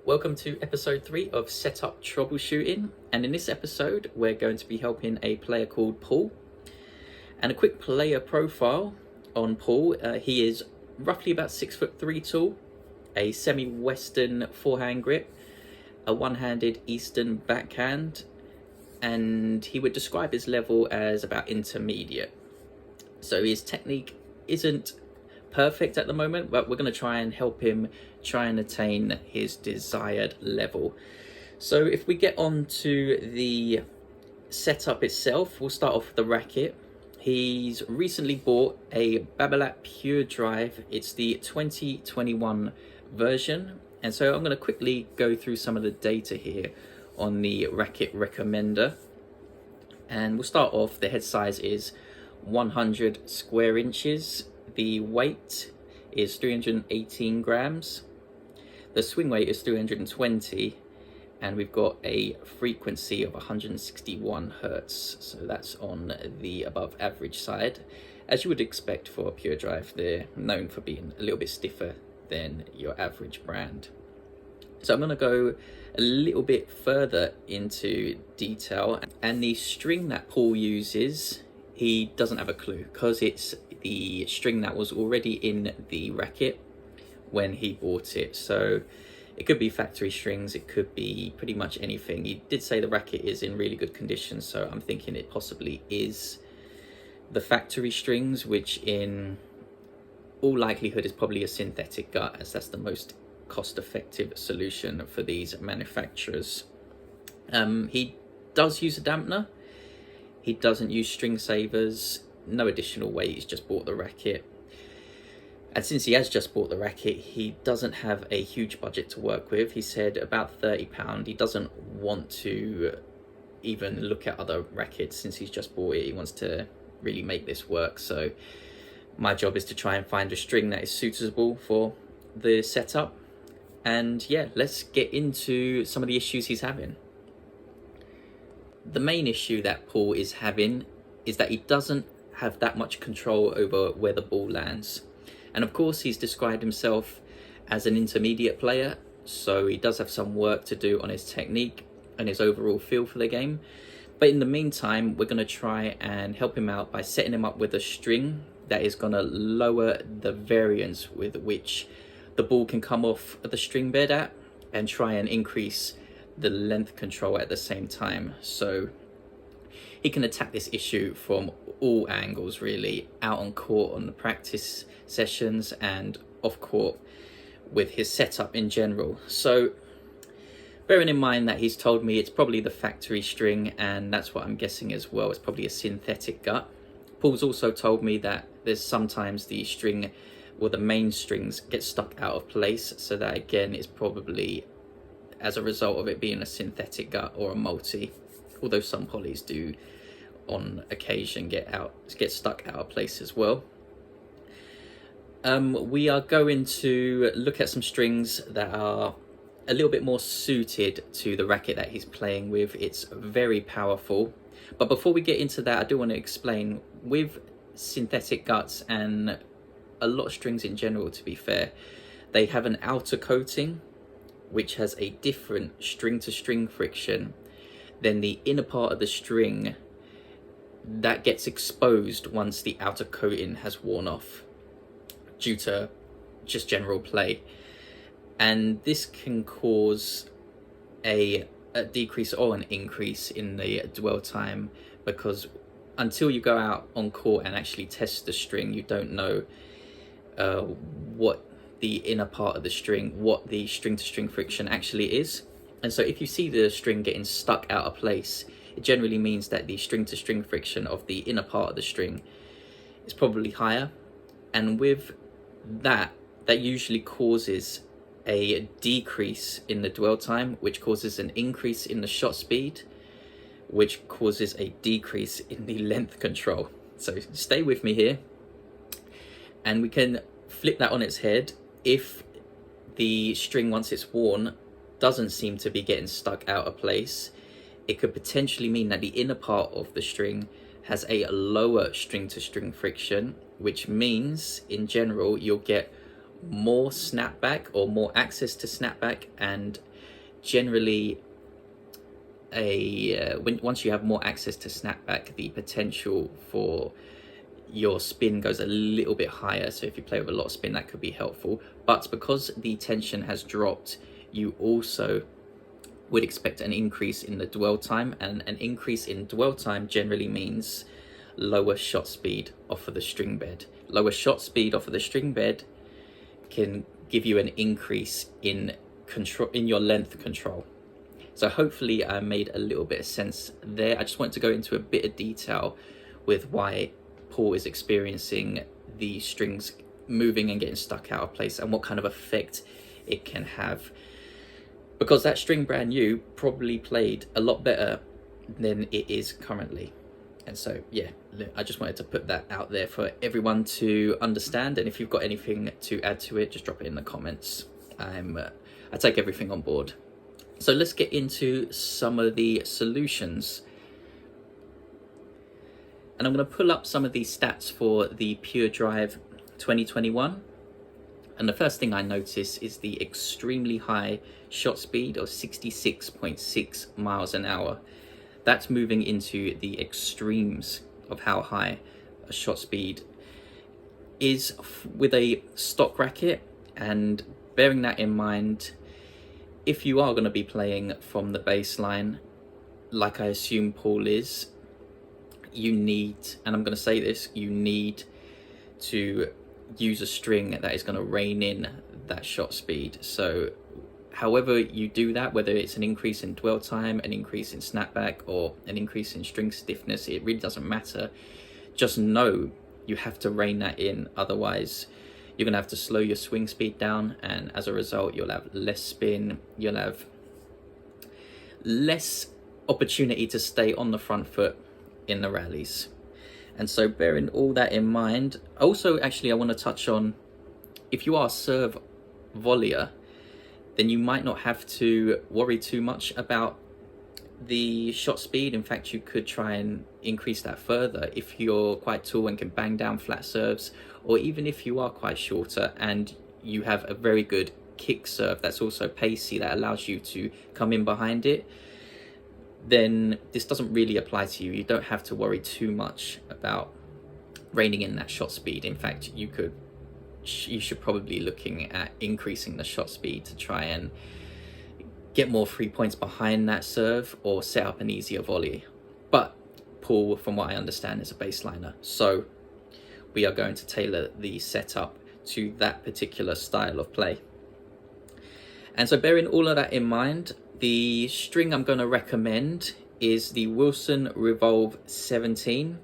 Welcome to episode 3 of Setup Troubleshooting, and in this episode we're going to be helping a player called Paul. And a quick player profile on Paul: he is roughly about 6'3" tall, a semi-western forehand grip, a one-handed eastern backhand, and he would describe his level as about intermediate. So his technique isn't perfect at the moment, but we're going to try and help him try and attain his desired level. So if we get on to the setup itself, we'll start off with the racket. He's recently bought a Babolat Pure Drive. It's the 2021 version, and so I'm going to quickly go through some of the data here on the Racket recommender. And we'll start off, the head size is 100 square inches. The weight is 318 grams. The swing weight is 320, and we've got a frequency of 161 hertz. So that's on the above average side. As you would expect for a pure drive, they're known for being a little bit stiffer than your average brand. So I'm going to go a little bit further into detail, and the string that Paul uses, he doesn't have a clue, because it's the string that was already in the racket when he bought it. So it could be factory strings, it could be pretty much anything. He did say the racket is in really good condition, so I'm thinking it possibly is the factory strings, which in all likelihood is probably a synthetic gut, as that's the most cost-effective solution for these manufacturers. He does use a dampener. He doesn't use string savers, no additional weight, he's just bought the racket. And since he has just bought the racket, he doesn't have a huge budget to work with. He said about £30. He doesn't want to even look at other rackets since he's just bought it. He wants to really make this work. So my job is to try and find a string that is suitable for the setup. And yeah, let's get into some of the issues he's having. The main issue that Paul is having is that he doesn't have that much control over where the ball lands. And of course, he's described himself as an intermediate player, so he does have some work to do on his technique and his overall feel for the game. But in the meantime, we're going to try and help him out by setting him up with a string that is going to lower the variance with which the ball can come off the string bed at, and try and increase the length control at the same time. So he can attack this issue from all angles, really, out on court on the practice sessions and off court with his setup in general. So bearing in mind that he's told me it's probably the factory string, and that's what I'm guessing as well, it's probably a synthetic gut. Paul's also told me that there's sometimes the string, or the main strings, get stuck out of place, so that again is probably as a result of it being a synthetic gut or a multi, although some polys do on occasion get stuck out of place as well. We are going to look at some strings that are a little bit more suited to the racket that he's playing with. It's very powerful, but before we get into that, I do want to explain, with synthetic guts and a lot of strings in general, to be fair, they have an outer coating which has a different string to string friction than the inner part of the string that gets exposed once the outer coating has worn off due to just general play. And this can cause a decrease or an increase in the dwell time, because until you go out on court and actually test the string, you don't know what the inner part of the string, what the string to string friction actually is. And so if you see the string getting stuck out of place, it generally means that the string to string friction of the inner part of the string is probably higher. And with that usually causes a decrease in the dwell time, which causes an increase in the shot speed, which causes a decrease in the length control. So stay with me here, and we can flip that on its head. If the string, once it's worn, doesn't seem to be getting stuck out of place, it could potentially mean that the inner part of the string has a lower string to string friction, which means in general you'll get more snapback or more access to snapback, and generally once you have more access to snapback, the potential for your spin goes a little bit higher. So if you play with a lot of spin, that could be helpful. But because the tension has dropped, you also would expect an increase in the dwell time, and an increase in dwell time generally means lower shot speed off of the string bed. Lower shot speed off of the string bed can give you an increase in control, in your length control. So hopefully I made a little bit of sense there. I just wanted to go into a bit of detail with why Paul is experiencing the strings moving and getting stuck out of place, and what kind of effect it can have. Because that string brand new probably played a lot better than it is currently. And so, yeah, I just wanted to put that out there for everyone to understand. And if you've got anything to add to it, just drop it in the comments. I take everything on board. So let's get into some of the solutions. And I'm going to pull up some of these stats for the Pure Drive 2021. And the first thing I notice is the extremely high shot speed of 66.6 miles an hour. That's moving into the extremes of how high a shot speed is with a stock racket. And bearing that in mind, if you are going to be playing from the baseline, like I assume Paul is, you need, and I'm going to say this, you need to use a string that is going to rein in that shot speed. So however you do that, whether it's an increase in dwell time, an increase in snapback, or an increase in string stiffness, it really doesn't matter. Just know you have to rein that in. Otherwise, you're going to have to slow your swing speed down, and as a result, you'll have less spin, you'll have less opportunity to stay on the front foot in the rallies. And so bearing all that in mind, also actually I want to touch on, if you are a serve volleyer, then you might not have to worry too much about the shot speed. In fact, you could try and increase that further if you're quite tall and can bang down flat serves, or even if you are quite shorter and you have a very good kick serve that's also pacey, that allows you to come in behind it, then this doesn't really apply to you. You don't have to worry too much about reining in that shot speed. In fact, you should probably be looking at increasing the shot speed to try and get more 3 points behind that serve, or set up an easier volley. But Paul, from what I understand, is a baseliner, so we are going to tailor the setup to that particular style of play. And so bearing all of that in mind, the string I'm going to recommend is the Wilson Revolve 17.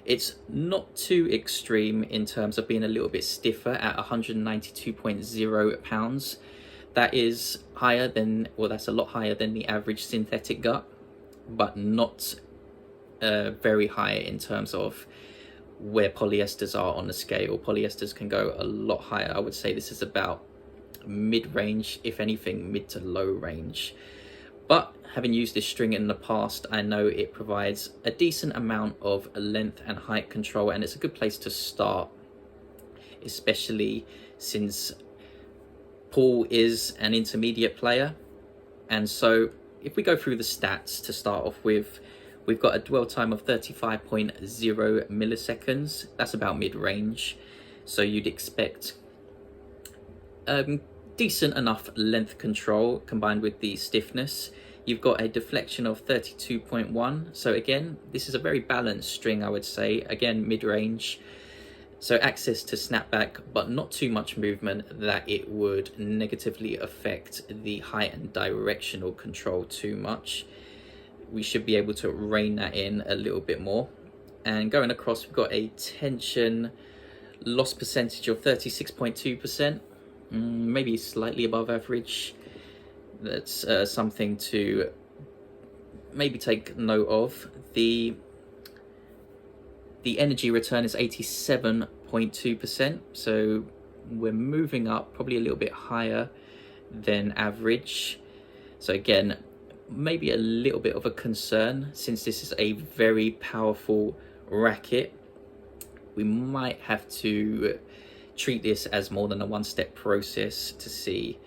It's not too extreme in terms of being a little bit stiffer at 192.0 pounds. That is higher than, well, that's a lot higher than the average synthetic gut, but not very high in terms of where polyesters are on the scale. Polyesters can go a lot higher. I would say this is about mid-range, if anything mid to low range. But having used this string in the past, I know it provides a decent amount of length and height control, and it's a good place to start, especially since Paul is an intermediate player. And so if we go through the stats to start off with, we've got a dwell time of 35.0 milliseconds. That's about mid-range, so you'd expect decent enough length control combined with the stiffness. You've got a deflection of 32.1, so again, this is a very balanced string, I would say. Again, mid-range, so access to snapback, but not too much movement that it would negatively affect the height and directional control too much. We should be able to rein that in a little bit more. And going across, we've got a tension loss percentage of 36.2%, maybe slightly above average. That's something to maybe take note of. The energy return is 87.2%, so we're moving up probably a little bit higher than average. So again, maybe a little bit of a concern, since this is a very powerful racket. We might have to treat this as more than a one-step process to see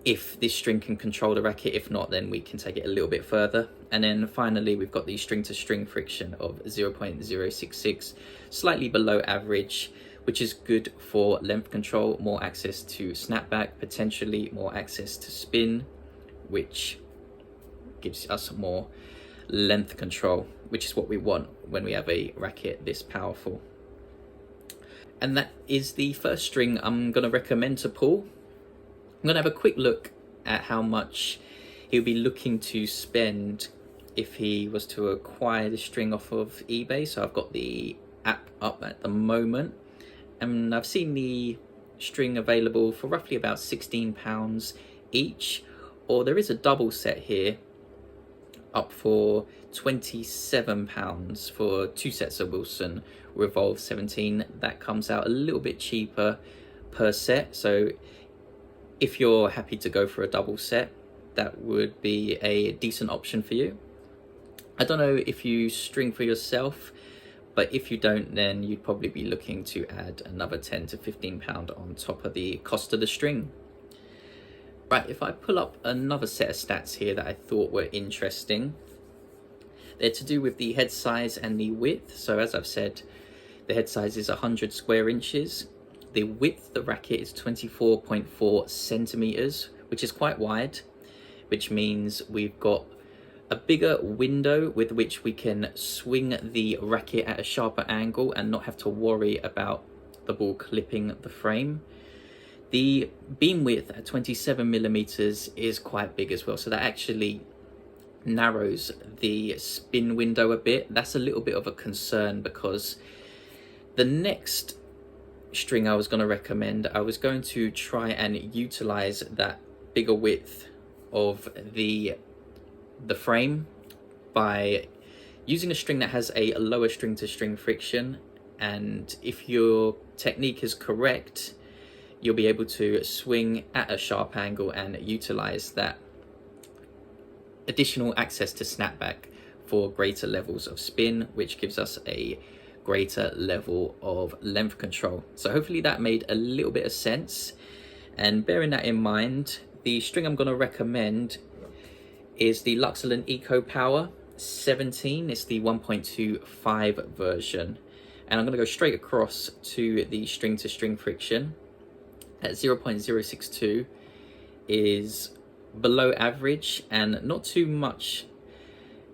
if this string can control the racket. If not, then we can take it a little bit further. And then finally, we've got the string to string friction of 0.066, slightly below average, which is good for length control, more access to snapback, potentially more access to spin, which gives us more length control, which is what we want when we have a racket this powerful. And that is the first string I'm going to recommend to Paul. I'm going to have a quick look at how much he'll be looking to spend if he was to acquire the string off of eBay. So I've got the app up at the moment, and I've seen the string available for roughly about £16 each, or there is a double set here up for £27 for 2 sets of Wilson Revolve 17. That comes out a little bit cheaper per set, so if you're happy to go for a double set, that would be a decent option for you. I don't know if you string for yourself, but if you don't, then you'd probably be looking to add another £10 to £15 on top of the cost of the string. Right, if I pull up another set of stats here that I thought were interesting, they're to do with the head size and the width. So as I've said, the head size is 100 square inches. The width of the racket is 24.4 centimeters, which is quite wide, which means we've got a bigger window with which we can swing the racket at a sharper angle and not have to worry about the ball clipping the frame. The beam width at 27 millimeters is quite big as well, so that actually narrows the spin window a bit. That's a little bit of a concern, because the next string I was going to recommend, I was going to try and utilize that bigger width of the frame by using a string that has a lower string to string friction, and if your technique is correct, you'll be able to swing at a sharp angle and utilize that additional access to snapback for greater levels of spin, which gives us a greater level of length control. So hopefully that made a little bit of sense. And bearing that in mind, the string I'm going to recommend is the Luxolent Eco Power 17. It's the 1.25 version. And I'm going to go straight across to the string to string friction at 0.062 is below average and not too much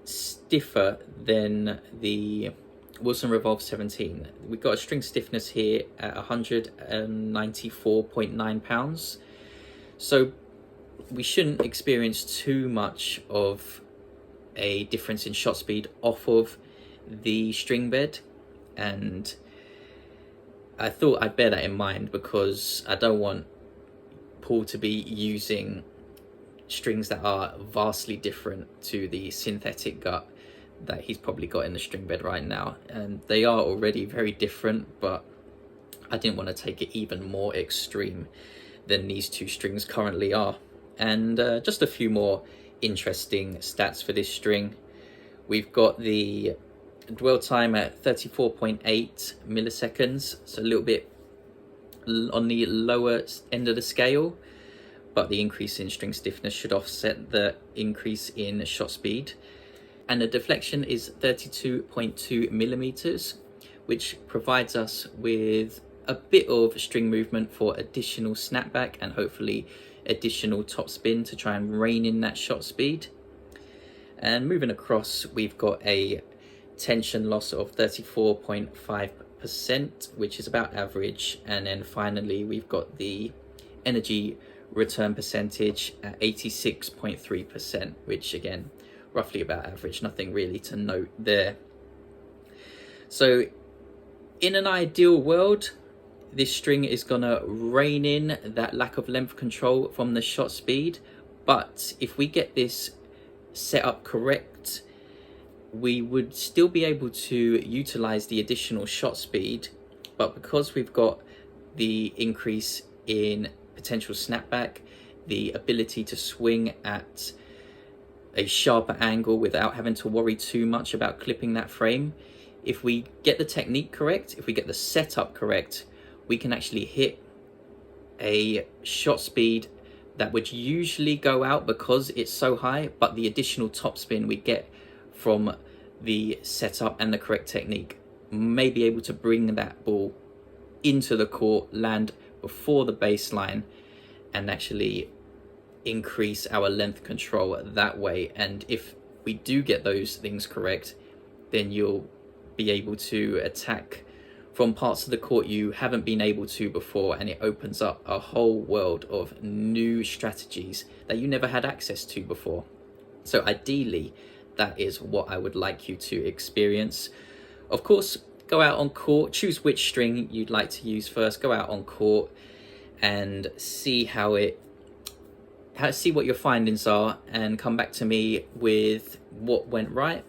stiffer than the Wilson Revolve 17. We've got a string stiffness here at 194.9 pounds. So we shouldn't experience too much of a difference in shot speed off of the string bed. And I thought I'd bear that in mind, because I don't want Paul to be using strings that are vastly different to the synthetic gut that he's probably got in the string bed right now. And they are already very different, but I didn't want to take it even more extreme than these two strings currently are. And just a few more interesting stats for this string. We've got the dwell time at 34.8 milliseconds, so a little bit on the lower end of the scale, but the increase in string stiffness should offset the increase in shot speed. And the deflection is 32.2 millimeters, which provides us with a bit of string movement for additional snapback and hopefully additional top spin to try and rein in that shot speed. And moving across, we've got a tension loss of 34.5%, which is about average. And then finally, we've got the energy return percentage at 86.3%, which again, roughly about average, nothing really to note there. So in an ideal world, this string is gonna rein in that lack of length control from the shot speed. But if we get this set up correct, we would still be able to utilize the additional shot speed, but because we've got the increase in potential snapback, the ability to swing at a sharper angle without having to worry too much about clipping that frame, if we get the technique correct, if we get the setup correct, we can actually hit a shot speed that would usually go out because it's so high, but the additional topspin we get from the setup and the correct technique may be able to bring that ball into the court, land before the baseline, and actually increase our length control that way. And if we do get those things correct, then you'll be able to attack from parts of the court you haven't been able to before, and it opens up a whole world of new strategies that you never had access to before. So ideally, that is what I would like you to experience. Of course, go out on court, choose which string you'd like to use first, go out on court and see see what your findings are, and come back to me with what went right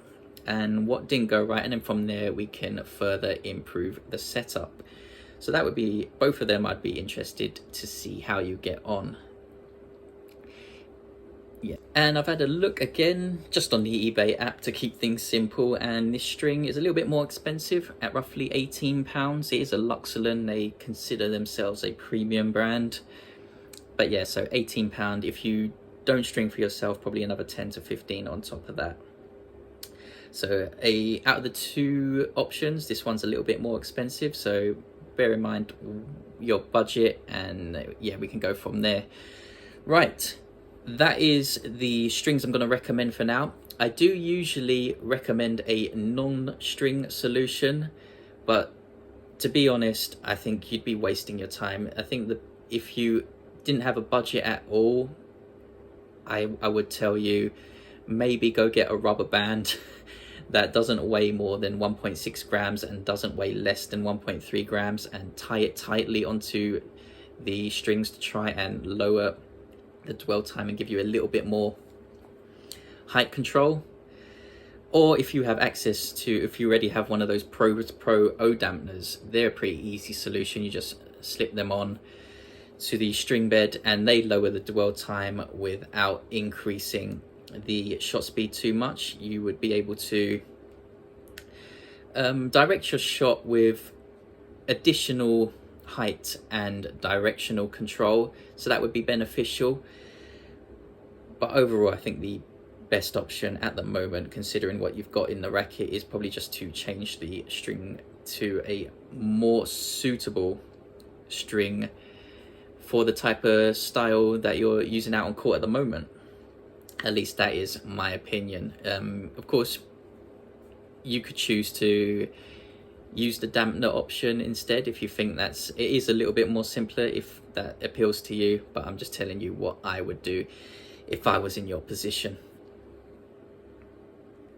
and what didn't go right, and then from there we can further improve the setup. So that would be both of them. I'd be interested to see how you get on. Yeah, and I've had a look again just on the eBay app to keep things simple, and this string is a little bit more expensive at roughly £18. It is a Luxolin, they consider themselves a premium brand, but yeah, so £18. If you don't string for yourself, probably another 10 to 15 on top of that. So out of the two options, this one's a little bit more expensive, so bear in mind your budget, and yeah, we can go from there. Right, that is the strings I'm going to recommend for now. I do usually recommend a non-string solution, but to be honest, I think you'd be wasting your time. I think that if you didn't have a budget at all, I would tell you maybe go get a rubber band that doesn't weigh more than 1.6 grams and doesn't weigh less than 1.3 grams, and tie it tightly onto the strings to try and lower the dwell time and give you a little bit more height control. Or if you have access to, if you already have one of those Pro O dampeners, they're a pretty easy solution. You just slip them on to the string bed and they lower the dwell time without increasing the shot speed too much. You would be able to direct your shot with additional height and directional control, so that would be beneficial. But overall, I think the best option at the moment, considering what you've got in the racket, is probably just to change the string to a more suitable string for the type of style that you're using out on court at the moment. At least that is my opinion. Of course, you could choose to use the dampener option instead if you think it is a little bit more simpler, if that appeals to you. But I'm just telling you what I would do if I was in your position.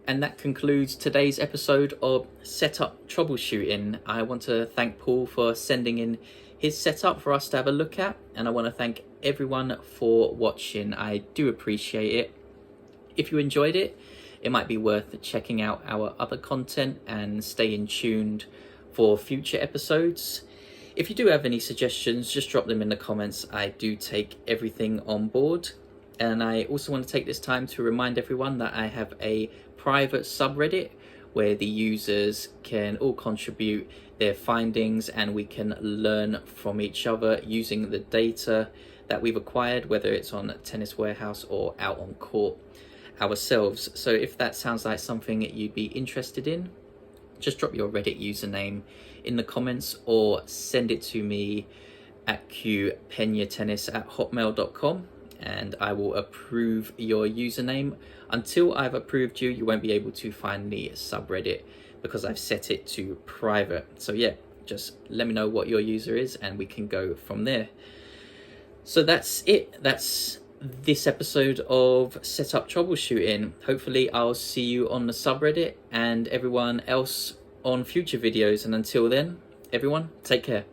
And that concludes today's episode of Setup Troubleshooting. I want to thank Paul for sending in his setup for us to have a look at, and I want to thank everyone for watching. I do appreciate it. If you enjoyed it, it might be worth checking out our other content and staying tuned for future episodes. If you do have any suggestions, just drop them in the comments. I do take everything on board. And I also want to take this time to remind everyone that I have a private subreddit where the users can all contribute their findings and we can learn from each other using the data that we've acquired, whether it's on Tennis Warehouse or out on court ourselves. So if that sounds like something you'd be interested in, just drop your Reddit username in the comments or send it to me at qpenatennis@hotmail.com and I will approve your username. Until I've approved you, you won't be able to find the subreddit because I've set it to private. So yeah, just let me know what your user is and we can go from there. So that's it. That's this episode of Setup Troubleshooting. Hopefully I'll see you on the subreddit and everyone else on future videos. And until then, everyone, take care.